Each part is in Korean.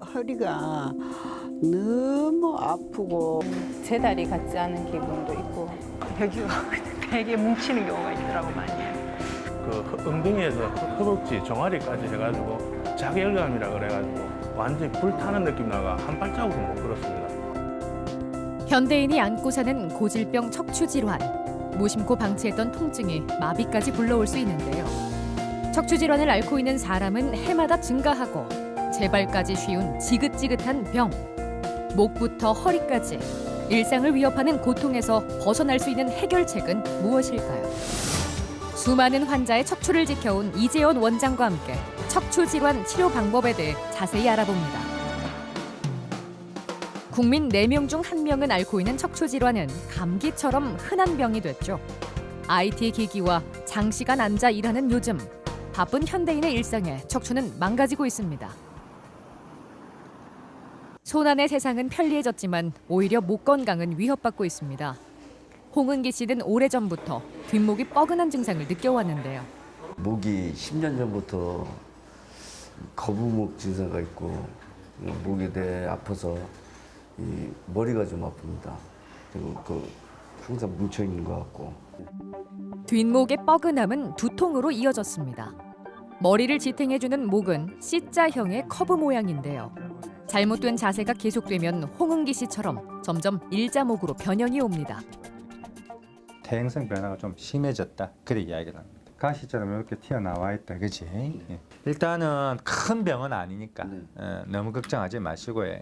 허리가 너무 아프고 제 다리 같지 않은 기분도 있고 여기가 되게 뭉치는 경우가 있더라고 많이. 그 엉덩이에서 허벅지, 종아리까지 해가지고 자결감이라 그래가지고 완전히 불타는 느낌 나가 한 발자국도 못 걸었습니다. 현대인이 안고 사는 고질병 척추 질환. 무심코 방치했던 통증이 마비까지 불러올 수 있는데요. 척추 질환을 앓고 있는 사람은 해마다 증가하고 재발까지 쉬운 지긋지긋한 병. 목부터 허리까지 일상을 위협하는 고통에서 벗어날 수 있는 해결책은 무엇일까요? 수많은 환자의 척추를 지켜온 이재원 원장과 함께 척추 질환 치료 방법에 대해 자세히 알아봅니다. 국민 4명 중 1명은 앓고 있는 척추 질환은 감기처럼 흔한 병이 됐죠. IT 기기와 장시간 앉아 일하는 요즘, 바쁜 현대인의 일상에 척추는 망가지고 있습니다. 손안의 세상은 편리해졌지만 오히려 목 건강은 위협받고 있습니다. 홍은기 씨는 오래전부터 뒷목이 뻐근한 증상을 느껴왔는데요. 목이 10년 전부터 거북목 증세가 있고 목이 되게 아파서 이 머리가 좀 아픕니다. 그리고 항상 뭉쳐 있는 것 같고. 뒷목의 뻐근함은 두통으로 이어졌습니다. 머리를 지탱해주는 목은 C자형의 커브 모양인데요. 잘못된 자세가 계속되면 홍은기 씨처럼 점점 일자목으로 변형이 옵니다. 퇴행성 변화가 좀 심해졌다. 그렇게 이야기를 합니다. 가시처럼 이렇게 튀어나와 있다. 그렇지? 예. 일단은 큰 병은 아니니까 너무 걱정하지 마시고요.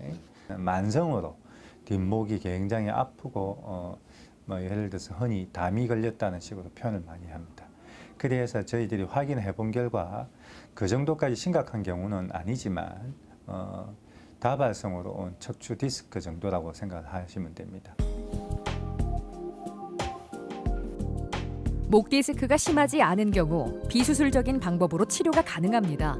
만성으로 뒷목이 굉장히 아프고 뭐 예를 들어서 흔히 담이 걸렸다는 식으로 표현을 많이 합니다. 그래서 저희들이 확인해 본 결과 그 정도까지 심각한 경우는 아니지만 다발성으로 온 척추 디스크 정도라고 생각하시면 됩니다. 목 디스크가 심하지 않은 경우 비수술적인 방법으로 치료가 가능합니다.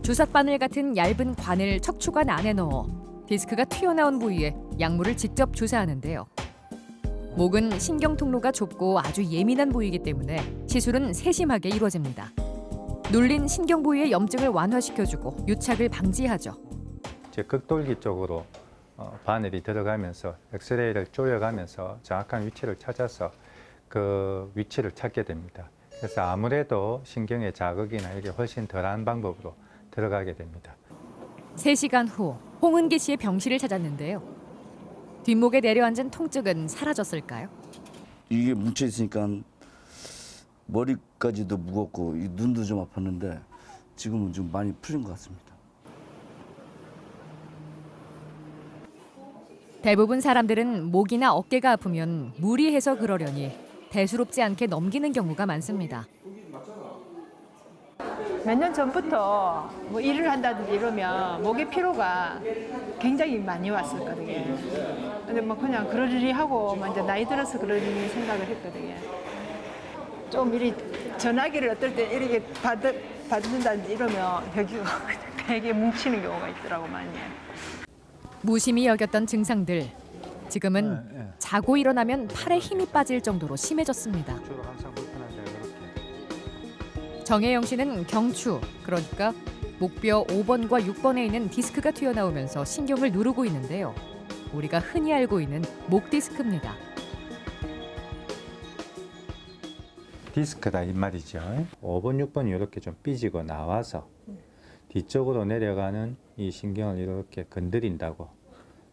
주삿바늘 같은 얇은 관을 척추관 안에 넣어 디스크가 튀어나온 부위에 약물을 직접 주사하는데요. 목은 신경 통로가 좁고 아주 예민한 부위이기 때문에 시술은 세심하게 이루어집니다. 눌린 신경 부위의 염증을 완화시켜주고 유착을 방지하죠. 극돌기 쪽으로 바늘이 들어가면서 엑스레이를 조여가면서 정확한 위치를 찾아서 그 위치를 찾게 됩니다. 그래서 아무래도 신경의 자극이나 이게 훨씬 덜한 방법으로 들어가게 됩니다. 3시간 후 홍은기 씨의 병실을 찾았는데요. 뒷목에 내려앉은 통증은 사라졌을까요? 이게 뭉쳐 있으니까 머리까지도 무겁고 눈도 좀 아팠는데 지금은 좀 많이 풀린 것 같습니다. 대부분 사람들은 목이나 어깨가 아프면 무리해서 그러려니 대수롭지 않게 넘기는 경우가 많습니다. 몇 년 전부터 뭐 일을 한다든지 이러면 목의 피로가 굉장히 많이 왔었거든요. 근데 뭐 그냥 그러려니 하고 이제 나이 들어서 그러려니 생각을 했거든요. 좀 이리 전화기를 어떨 때 이렇게 받는다든지 이러면 여기가 되게 뭉치는 경우가 있더라고 많이. 무심히 여겼던 증상들, 지금은 자고 일어나면 팔에 힘이 빠질 정도로 심해졌습니다. 주로 항상 불편한데 그렇게. 정혜영 씨는 경추, 그러니까 목뼈 5번과 6번에 있는 디스크가 튀어나오면서 신경을 누르고 있는데요. 우리가 흔히 알고 있는 목 디스크입니다. 디스크다 이 말이죠. 5번, 6번이 이렇게 좀 삐지고 나와서 뒤쪽으로 내려가는 이 신경을 이렇게 건드린다고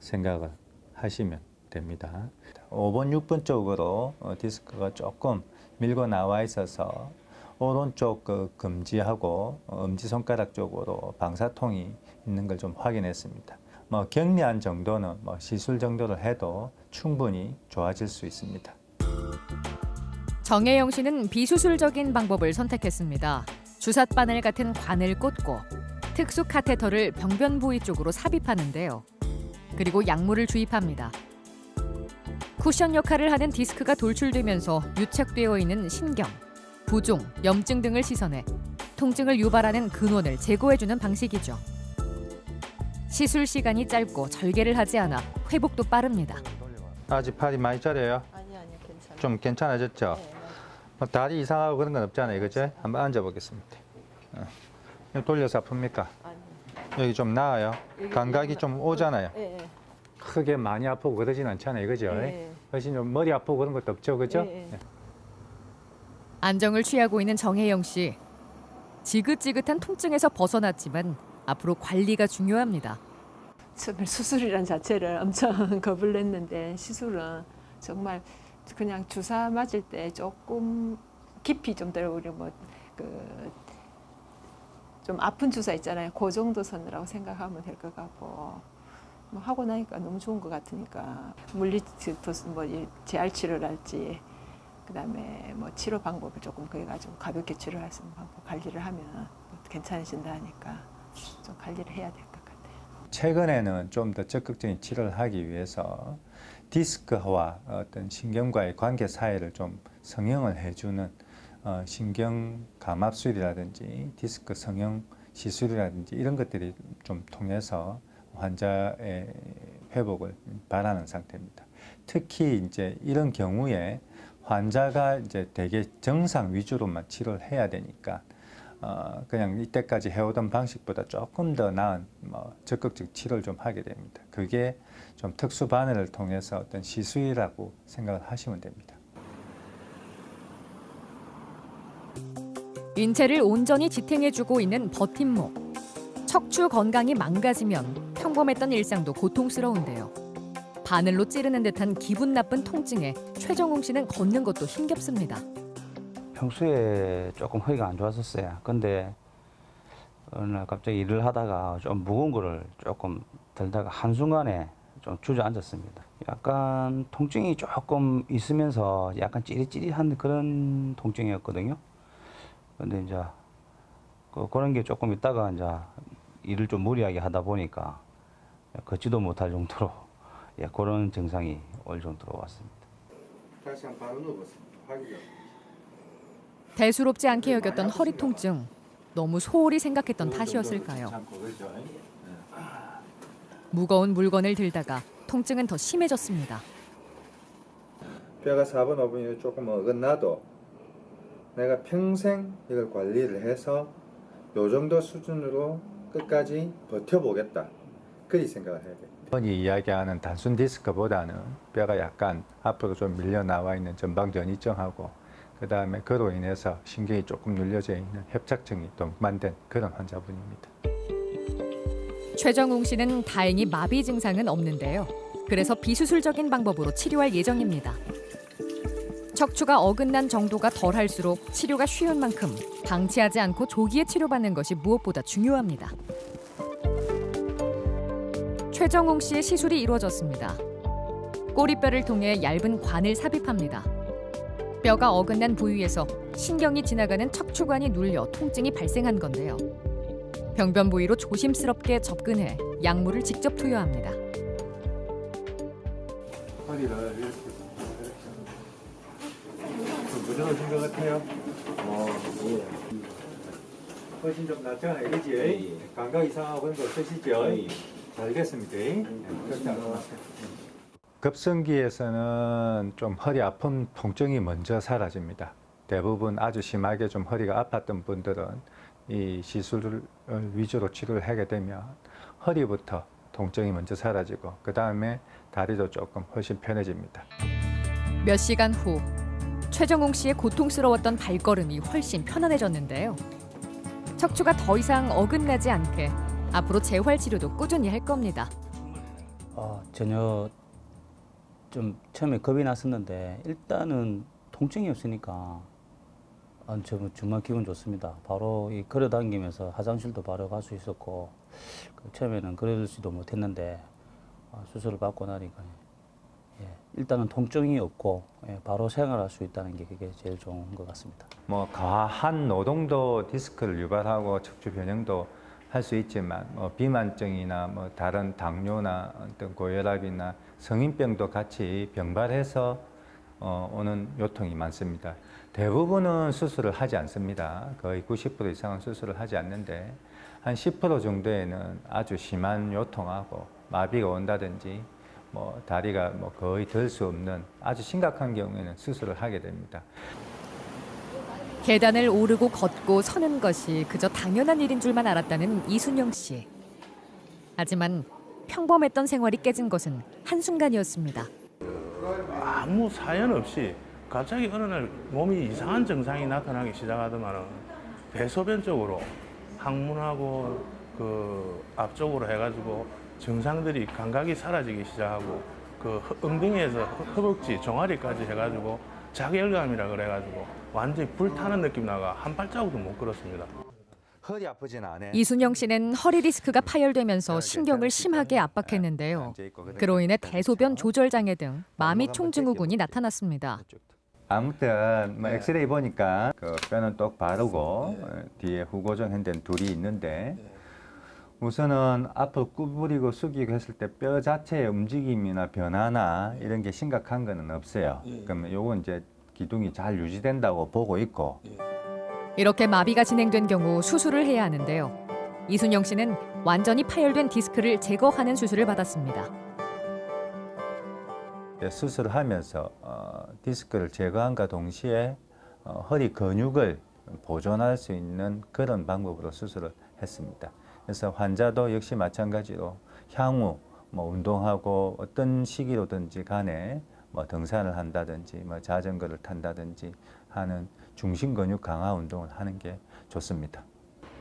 생각을 하시면 됩니다. 5번, 6번 쪽으로 디스크가 조금 밀고 나와 있어서 오른쪽 그 검지하고 엄지손가락 쪽으로 방사통이 있는 걸 좀 확인했습니다. 뭐 경미한 정도는 뭐 시술 정도를 해도 충분히 좋아질 수 있습니다. 정혜영 씨는 비수술적인 방법을 선택했습니다. 주삿바늘 같은 관을 꽂고 특수 카테터를 병변 부위 쪽으로 삽입하는데요. 그리고 약물을 주입합니다. 쿠션 역할을 하는 디스크가 돌출되면서 유착되어 있는 신경, 부종, 염증 등을 씻어내 통증을 유발하는 근원을 제거해주는 방식이죠. 시술 시간이 짧고 절개를 하지 않아 회복도 빠릅니다. 아직 팔이 많이 저려요? 아니요, 괜찮아요. 좀 괜찮아졌죠? 뭐 다리 이상하고 그런 건 없잖아요, 그죠? 한번 앉아보겠습니다. 돌려서 아픕니까? 아니요. 여기 좀 나아요. 감각이 좀 오잖아요. 예, 예. 크게 많이 아프고 그러진 않잖아요, 그죠? 예. 훨씬 좀 머리 아프고 그런 것도 없죠, 그죠? 예, 예. 안정을 취하고 있는 정혜영 씨. 지긋지긋한 통증에서 벗어났지만 앞으로 관리가 중요합니다. 처음에 수술이란 자체를 엄청 겁을 냈는데 시술은 정말 그냥 주사 맞을 때 조금 깊이 좀 들어오려 좀 아픈 주사 있잖아요. 그 정도 선이라고 생각하면 될 것 같고 뭐 하고 나니까 너무 좋은 것 같으니까 재활 치료를 할지 그다음에 뭐 치료 방법을 조금 그래 가지고 가볍게 치료할 수 있는 방법 관리를 하면 괜찮아진다 하니까 좀 관리를 해야 될 것 같아요. 최근에는 좀 더 적극적인 치료를 하기 위해서 디스크와 어떤 신경과의 관계 사이를 좀 성형을 해주는 신경 감압술이라든지 디스크 성형 시술이라든지 이런 것들이 좀 통해서 환자의 회복을 바라는 상태입니다. 특히 이제 이런 경우에 환자가 이제 되게 정상 위주로만 치료를 해야 되니까 그냥 이때까지 해오던 방식보다 조금 더 나은 적극적 치료를 좀 하게 됩니다. 그게 좀 특수 바늘을 통해서 어떤 시술이라고 생각을 하시면 됩니다. 인체를 온전히 지탱해주고 있는 버팀목. 척추 건강이 망가지면 평범했던 일상도 고통스러운데요. 바늘로 찌르는 듯한 기분 나쁜 통증에 최정웅 씨는 걷는 것도 힘겹습니다. 평소에 조금 허리가 안 좋았었어요. 근데 어느 날 갑자기 일을 하다가 좀 무거운 거를 조금 들다가 한순간에 좀 주저앉았습니다. 약간 통증이 조금 있으면서 약간 찌릿찌릿한 그런 통증이었거든요. 근데 이제 그런 게 조금 있다가 이제 일을 좀 무리하게 하다 보니까 걷지도 못할 정도로 그런 증상이 올 정도로 왔습니다. 다시 한번 바로 누워보세요. 확인요. 대수롭지 않게 여겼던 허리 통증. 너무 소홀히 생각했던 탓이었을까요? 무거운 물건을 들다가 통증은 더 심해졌습니다. 뼈가 4번, 5번이 조금 어긋나도 내가 평생 이걸 관리를 해서 요 정도 수준으로 끝까지 버텨보겠다. 그리 생각을 해야 돼요. 흔히 이야기하는 단순 디스크보다는 뼈가 약간 앞으로 좀 밀려 나와 있는 전방 전이증하고 그 다음에 그로 인해서 신경이 조금 눌려져 있는 협착증이 동반된 그런 환자분입니다. 최정웅 씨는 다행히 마비 증상은 없는데요. 그래서 비수술적인 방법으로 치료할 예정입니다. 척추가 어긋난 정도가 덜할수록 치료가 쉬운 만큼 방치하지 않고 조기에 치료받는 것이 무엇보다 중요합니다. 최정웅 씨의 시술이 이루어졌습니다. 꼬리뼈를 통해 얇은 관을 삽입합니다. 뼈가 어긋난 부위에서 신경이 지나가는 척추관이 눌려 통증이 발생한 건데요. 병변 부위로 조심스럽게 접근해 약물을 직접 투여합니다. 허리를 이렇게 좀 부드러워진 것 같아요. 예. 훨씬 좀 낫잖아요, 그지? 감각 이상하고 그런 거 없으시죠? 잘 됐습니다. 그렇지 않습니까? 급성기에서는 좀 허리 아픈 통증이 먼저 사라집니다. 대부분 아주 심하게 좀 허리가 아팠던 분들은 이 시술을 위주로 치료를 하게 되면 허리부터 통증이 먼저 사라지고 그 다음에 다리도 조금 훨씬 편해집니다. 몇 시간 후 최정웅 씨의 고통스러웠던 발걸음이 훨씬 편안해졌는데요. 척추가 더 이상 어긋나지 않게 앞으로 재활 치료도 꾸준히 할 겁니다. 전혀 좀 처음에 겁이 났었는데 일단은 통증이 없으니까 정말 기분 좋습니다. 바로 걸어 다니면서 화장실도 바로 갈 수 있었고 처음에는 그러지도 못했는데 수술을 받고 나니까 일단은 통증이 없고 바로 생활할 수 있다는 게 그게 제일 좋은 것 같습니다. 과한 노동도 디스크를 유발하고 척추 변형도 할 수 있지만 비만증이나 다른 당뇨나 어떤 고혈압이나 성인병도 같이 병발해서 오는 요통이 많습니다. 대부분은 수술을 하지 않습니다. 거의 90% 이상은 수술을 하지 않는데 한 10% 정도에는 아주 심한 요통하고 마비가 온다든지 다리가 거의 들 수 없는 아주 심각한 경우에는 수술을 하게 됩니다. 계단을 오르고 걷고 서는 것이 그저 당연한 일인 줄만 알았다는 이순영 씨. 하지만 평범했던 생활이 깨진 것은 한순간이었습니다. 아무 사연 없이 갑자기 어느 날 몸이 이상한 증상이 나타나기 시작하더만은 배소변 쪽으로 항문하고 그 앞쪽으로 해가지고 증상들이 감각이 사라지기 시작하고 그 엉덩이에서 허벅지, 종아리까지 해가지고 자결감이라 그래가지고 완전히 불타는 느낌 나가 한 발자국도 못 걸었습니다. 허리 아프진 않아. 이순영 씨는 허리 디스크가 파열되면서 신경을 심하게 압박했는데요. 그로 인해 대소변 조절 장애 등 마미총 증후군이 나타났습니다. 아무튼 뭐 엑스레이 보니까 그 뼈는 똑 바르고 뒤에 후고정 핸드는 둘이 있는데 우선은 앞으로 구부리고 숙이고 했을 때 뼈 자체의 움직임이나 변화나 이런 게 심각한 거는 없어요. 그러면 요건 이제 기둥이 잘 유지된다고 보고 있고. 이렇게 마비가 진행된 경우 수술을 해야 하는데요. 이순영 씨는 완전히 파열된 디스크를 제거하는 수술을 받았습니다. 수술을 하면서 디스크를 제거함과 동시에 허리 근육을 보존할 수 있는 그런 방법으로 수술을 했습니다. 그래서 환자도 역시 마찬가지로 향후 뭐 운동하고 어떤 시기로든지 간에 뭐 등산을 한다든지 뭐 자전거를 탄다든지 하는 중심 근육 강화 운동을 하는 게 좋습니다.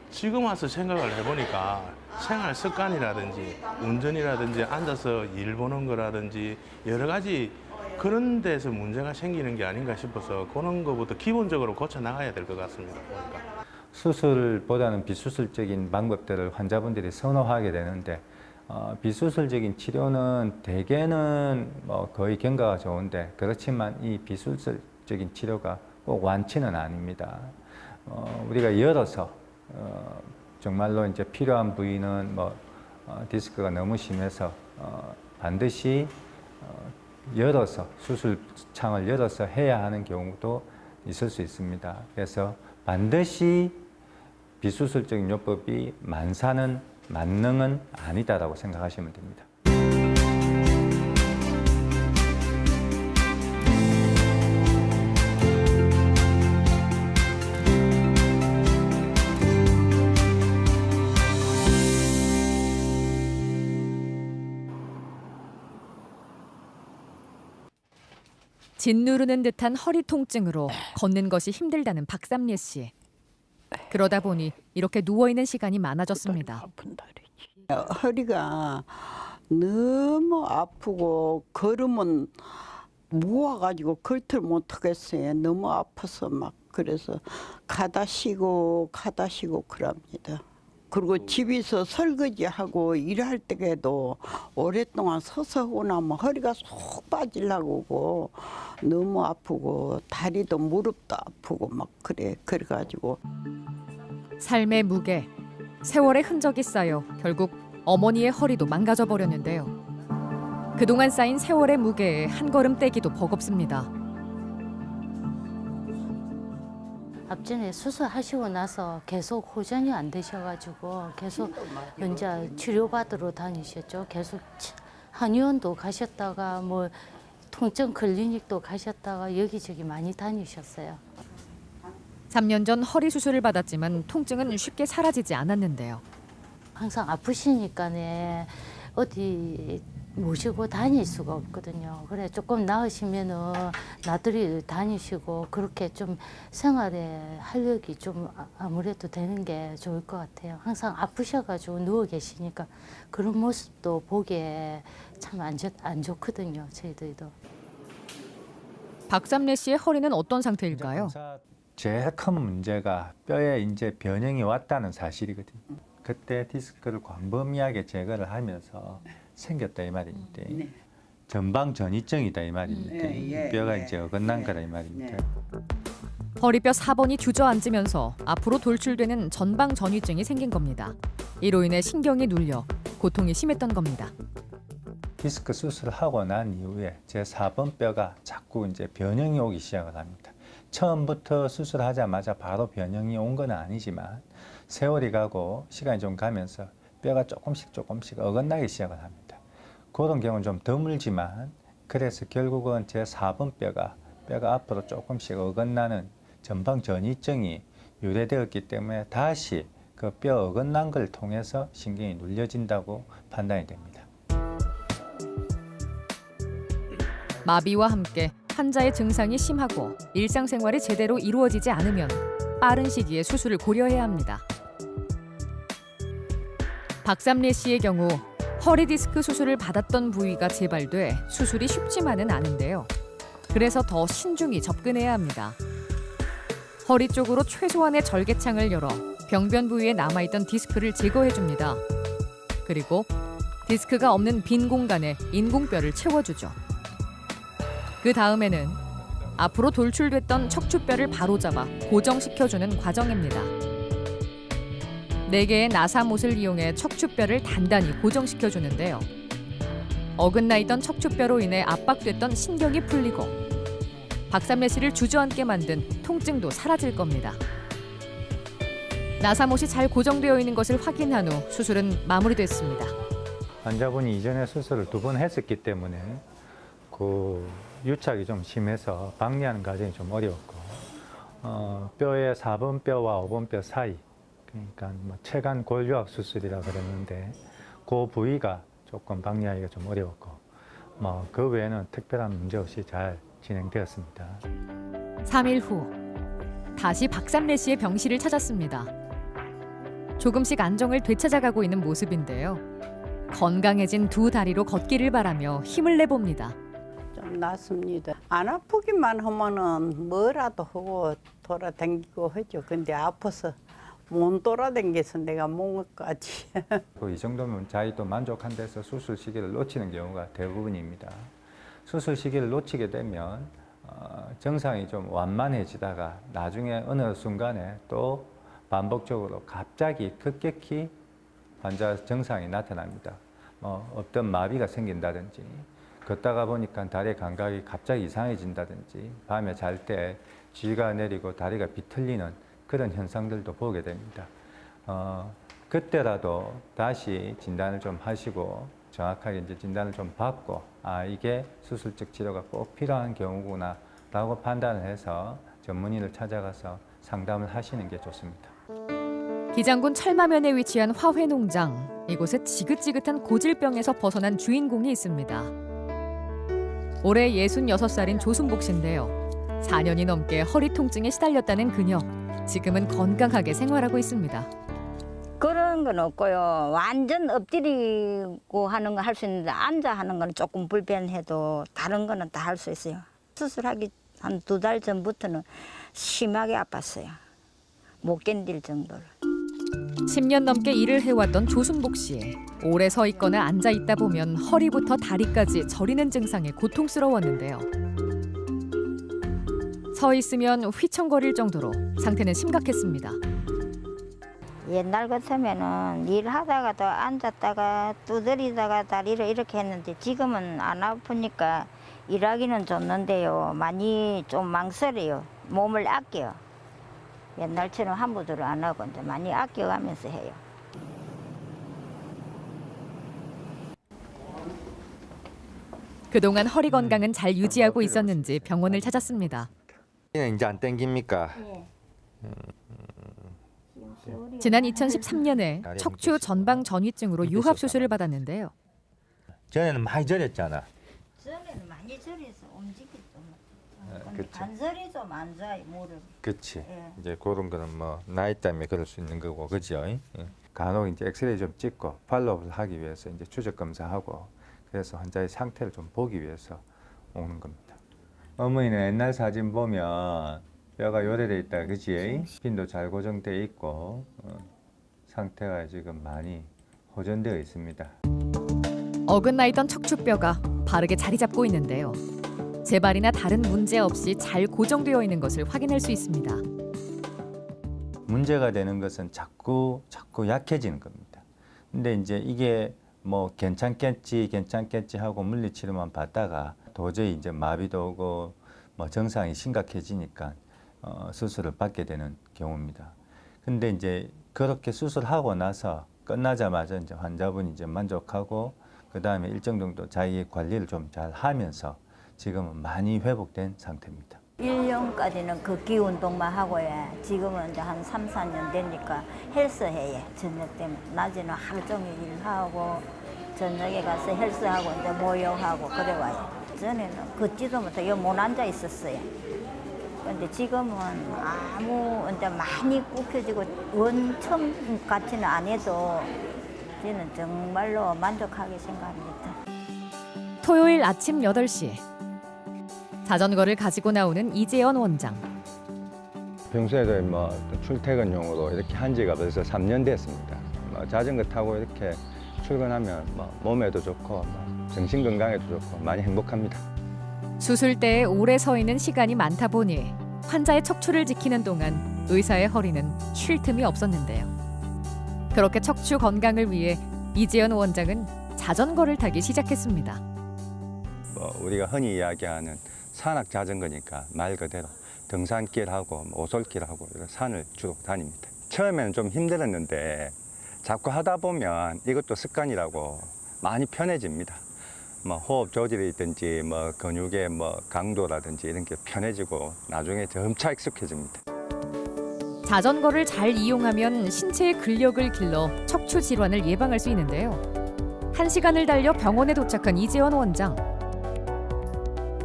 지금 와서 생각을 해보니까 생활 습관이라든지 운전이라든지 앉아서 일 보는 거라든지 여러 가지 그런 데서 문제가 생기는 게 아닌가 싶어서 그런 거부터 기본적으로 고쳐 나가야 될 것 같습니다. 보니까. 수술보다는 비수술적인 방법들을 환자분들이 선호하게 되는데 비수술적인 치료는 대개는 뭐 거의 경과가 좋은데 그렇지만 이 비수술적인 치료가 꼭 완치는 아닙니다. 우리가 열어서 정말로 이제 필요한 부위는 뭐 디스크가 너무 심해서 반드시 열어서 수술창을 열어서 해야 하는 경우도 있을 수 있습니다. 그래서 반드시 비수술적인 요법이 만능은 아니다라고 생각하시면 됩니다. 짓누르는 듯한 허리 통증으로 걷는 것이 힘들다는 박삼례 씨. 그러다 보니 이렇게 누워있는 시간이 많아졌습니다. 아픈 다리지. 허리가 너무 아프고 걸으면 무거워가지고 걸들 못하겠어요. 너무 아파서 막 그래서 가다 쉬고 그럽니다. 그리고 집에서 설거지하고 일할 때에도 오랫동안 서서 하고 나면 허리가 쏙 빠지려고 하고 너무 아프고 다리도 무릎도 아프고 막 그래가지고 삶의 무게, 세월의 흔적이 쌓여 결국 어머니의 허리도 망가져 버렸는데요. 그동안 쌓인 세월의 무게에 한 걸음 떼기도 버겁습니다. 앞전에 수술하시고 나서 계속 호전이 안 되셔가지고 계속 현재 치료받으러 다니셨죠. 계속 한의원도 가셨다가 뭐 통증 클리닉도 가셨다가 여기저기 많이 다니셨어요. 3년 전 허리 수술을 받았지만 통증은 쉽게 사라지지 않았는데요. 항상 아프시니까네 어디 모시고 다닐 수가 없거든요. 그래 조금 나으시면은 나들이 다니시고 그렇게 좀 생활에 활력이 좀 아무래도 되는 게 좋을 것 같아요. 항상 아프셔가지고 누워 계시니까 그런 모습도 보기에 참 안 좋거든요. 저희들도. 박삼례 씨의 허리는 어떤 상태일까요? 제일 큰 문제가 뼈에 이제 변형이 왔다는 사실이거든요. 그때 디스크를 광범위하게 제거를 하면서 생겼다 이 말입니다. 전방 전이증이다 이 말입니다. 뼈가 이제 어긋난 거라 이 말입니다. 허리뼈 4번이 주저앉으면서 앞으로 돌출되는 전방 전이증이 생긴 겁니다. 이로 인해 신경이 눌려 고통이 심했던 겁니다. 디스크 수술을 하고 난 이후에 제 4번 뼈가 자꾸 이제 변형이 오기 시작을 합니다. 처음부터 수술하자마자 바로 변형이 온 건 아니지만 세월이 가고 시간이 좀 가면서 뼈가 조금씩 어긋나기 시작을 합니다. 그런 경우는 좀 드물지만 그래서 결국은 제 4번 뼈가 앞으로 조금씩 어긋나는 전방 전이증이 유래되었기 때문에 다시 그 그 뼈 어긋난 걸 통해서 신경이 눌려진다고 판단이 됩니다. 마비와 함께 환자의 증상이 심하고 일상생활이 제대로 이루어지지 않으면 빠른 시기에 수술을 고려해야 합니다. 박삼례 씨의 경우 허리 디스크 수술을 받았던 부위가 재발돼 수술이 쉽지만은 않은데요. 그래서 더 신중히 접근해야 합니다. 허리 쪽으로 최소한의 절개창을 열어 병변 부위에 남아있던 디스크를 제거해줍니다. 그리고 디스크가 없는 빈 공간에 인공뼈를 채워주죠. 그 다음에는 앞으로 돌출됐던 척추뼈를 바로잡아 고정시켜주는 과정입니다. 4개의 나사못을 이용해 척추뼈를 단단히 고정시켜주는데요. 어긋나 있던 척추뼈로 인해 압박됐던 신경이 풀리고 박삼례 씨를 주저앉게 만든 통증도 사라질 겁니다. 나사못이 잘 고정되어 있는 것을 확인한 후 수술은 마무리됐습니다. 환자분이 이전에 수술을 2번 했었기 때문에 그 유착이 좀 심해서 박리하는 과정이 좀 어려웠고 뼈의 4번 뼈와 5번 뼈 사이, 그러니까 뭐 체간 골유압 수술이라 그랬는데 그 부위가 조금 박리하기가 좀 어려웠고 뭐 그 외에는 특별한 문제 없이 잘 진행되었습니다. 3일 후 다시 박삼례 씨의 병실을 찾았습니다. 조금씩 안정을 되찾아가고 있는 모습인데요. 건강해진 두 다리로 걷기를 바라며 힘을 내봅니다. 좀 낫습니다. 안 아프기만 하면은 뭐라도 하고 돌아다니고 하죠. 근데 아파서 못 돌아다녀서 내가 몸까지. 이 정도면 자기도 만족한 데서 수술 시기를 놓치는 경우가 대부분입니다. 수술 시기를 놓치게 되면 증상이 좀 완만해지다가 나중에 어느 순간에 또 반복적으로 갑자기 급격히 환자 증상이 나타납니다. 어떤 마비가 생긴다든지 걷다가 보니까 다리 감각이 갑자기 이상해진다든지 밤에 잘 때 쥐가 내리고 다리가 비틀리는 그런 현상들도 보게 됩니다. 그때라도 다시 진단을 좀 하시고 정확하게 이제 진단을 좀 받고 이게 수술적 치료가 꼭 필요한 경우구나 라고 판단을 해서 전문의를 찾아가서 상담을 하시는 게 좋습니다. 기장군 철마면에 위치한 화훼농장. 이곳에 지긋지긋한 고질병에서 벗어난 주인공이 있습니다. 올해 66살인 조순복 씨인데요. 4년이 넘게 허리 통증에 시달렸다는 그녀. 지금은 건강하게 생활하고 있습니다. 그런 건 없고요. 완전 엎드리고 하는 거 할 수 있는데 앉아 하는 건 조금 불편해도 다른 거는 다 할 수 있어요. 수술하기 한 2달 전부터는 심하게 아팠어요. 못 견딜 정도로. 10년 넘게 일을 해왔던 조순복 씨. 오래 서 있거나 앉아 있다 보면 허리부터 다리까지 저리는 증상에 고통스러웠는데요. 서 있으면 휘청거릴 정도로 상태는 심각했습니다. 옛날 같으면은 일하다가도 앉았다가 두드리다가 다리를 이렇게 했는데 지금은 안 아프니까 일하기는 좋는데요. 많이 좀 망설여요. 몸을 아껴요. 옛날처럼 함부로 안 하고 이제 많이 아껴가면서 해요. 그동안 허리 건강은 잘 유지하고 있었는지 병원을 찾았습니다. 이제 안 땡깁니까? 지난 2013년에 척추 전방 전이증으로 유합 수술을 받았는데요. 전에는 많이 저렸잖아. 전에는 많이 저려서 움직이죠. 그쵸. 간설이 좀 안 좋아요, 무릎. 그치. 예. 이제 그런 거는 뭐 나이 때문에 그럴 수 있는 거고, 그죠? 간혹 이제 엑스레이 좀 찍고 팔로우를 하기 위해서 이제 추적 검사하고 그래서 환자의 상태를 좀 보기 위해서 오는 겁니다. 어머니는 옛날 사진 보면 뼈가 요래돼 있다, 그지? 핀도 잘 고정돼 있고 상태가 지금 많이 호전되어 있습니다. 어긋나 있던 척추뼈가 바르게 자리 잡고 있는데요. 재발이나 다른 문제 없이 잘 고정되어 있는 것을 확인할 수 있습니다. 문제가 되는 것은 자꾸 약해지는 겁니다. 근데 이제 이게 뭐 괜찮겠지 하고 물리치료만 받다가 도저히 이제 마비도 오고 뭐 증상이 심각해지니까 수술을 받게 되는 경우입니다. 근데 이제 그렇게 수술하고 나서 끝나자마자 이제 환자분이 이제 만족하고 그 다음에 일정 정도 자기 관리를 좀 잘 하면서 지금은 많이 회복된 상태입니다. 1년까지는 걷기 운동만 하고 지금은 이제 한 3, 4년 되니까 헬스해요. 저녁 때문에 낮에는 하루 종일 일하고 저녁에 가서 헬스하고 이제 모욕하고 그래 와요. 전에는 걷지도 못하고 여기 못 앉아 있었어요. 근데 지금은 아무 이제 많이 굽혀지고 원천 같이는 안 해도 저는 정말로 만족하게 생각합니다. 토요일 아침 8시 자전거를 가지고 나오는 이재현 원장. 평소에도 뭐 출퇴근용으로 이렇게 한 지가 벌써 3년 됐습니다. 뭐 자전거 타고 이렇게 출근하면 뭐 몸에도 좋고 뭐 정신 건강에도 좋고 많이 행복합니다. 수술대에 오래 서 있는 시간이 많다 보니 환자의 척추를 지키는 동안 의사의 허리는 쉴 틈이 없었는데요. 그렇게 척추 건강을 위해 이재현 원장은 자전거를 타기 시작했습니다. 뭐 우리가 흔히 이야기하는 산악 자전거니까 말 그대로 등산길하고 오솔길하고 이런 산을 주로 다닙니다. 처음에는 좀 힘들었는데 자꾸 하다 보면 이것도 습관이라고 많이 편해집니다. 뭐 호흡 조절이든지 뭐 근육의 뭐 강도라든지 이런 게 편해지고 나중에 점차 익숙해집니다. 자전거를 잘 이용하면 신체의 근력을 길러 척추 질환을 예방할 수 있는데요. 1시간을 달려 병원에 도착한 이재원 원장.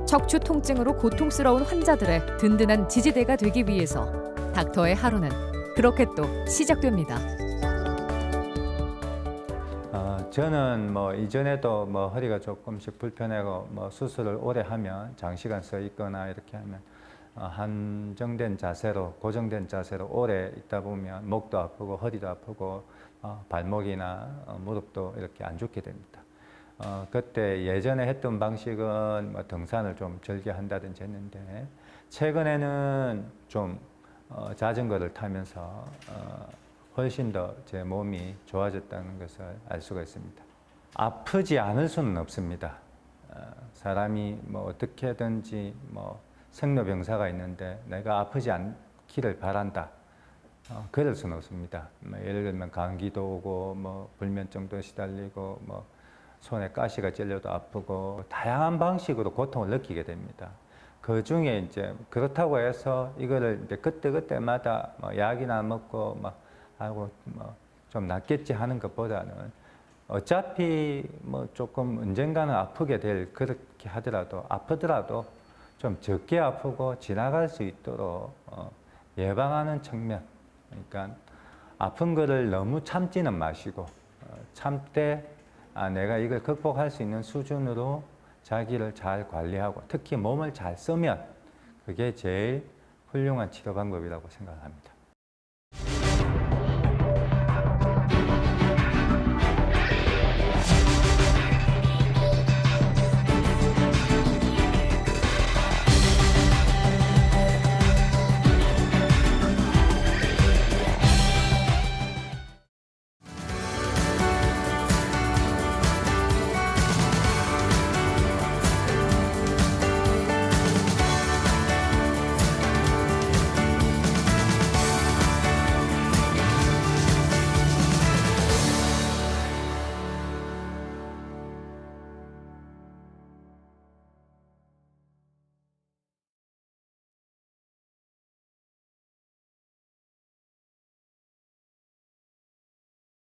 척추 통증으로 고통스러운 환자들의 든든한 지지대가 되기 위해서 닥터의 하루는 그렇게 또 시작됩니다. 저는 뭐 이전에도 뭐 허리가 조금씩 불편하고 뭐 수술을 오래 하면 장시간 서 있거나 이렇게 하면 한정된 자세로 고정된 자세로 오래 있다 보면 목도 아프고 허리도 아프고 발목이나 무릎도 이렇게 안 좋게 됩니다. 그때 예전에 했던 방식은 뭐 등산을 좀 즐겨한다든지 했는데 최근에는 좀 자전거를 타면서 훨씬 더 제 몸이 좋아졌다는 것을 알 수가 있습니다. 아프지 않을 수는 없습니다. 사람이 뭐 어떻게든지 뭐 생로병사가 있는데 내가 아프지 않기를 바란다. 그럴 수는 없습니다. 뭐 예를 들면 감기도 오고 뭐 불면증도 시달리고 뭐 손에 가시가 찔려도 아프고 다양한 방식으로 고통을 느끼게 됩니다. 그 중에 이제 그렇다고 해서 이거를 이제 그때마다 뭐 약이나 먹고 막 하고 뭐 좀 낫겠지 하는 것보다는 어차피 뭐 조금 언젠가는 아프게 될 그렇게 하더라도 아프더라도 좀 적게 아프고 지나갈 수 있도록 예방하는 측면. 그러니까 아픈 거를 너무 참지는 마시고 참되 내가 이걸 극복할 수 있는 수준으로 자기를 잘 관리하고 특히 몸을 잘 쓰면 그게 제일 훌륭한 치료 방법이라고 생각합니다.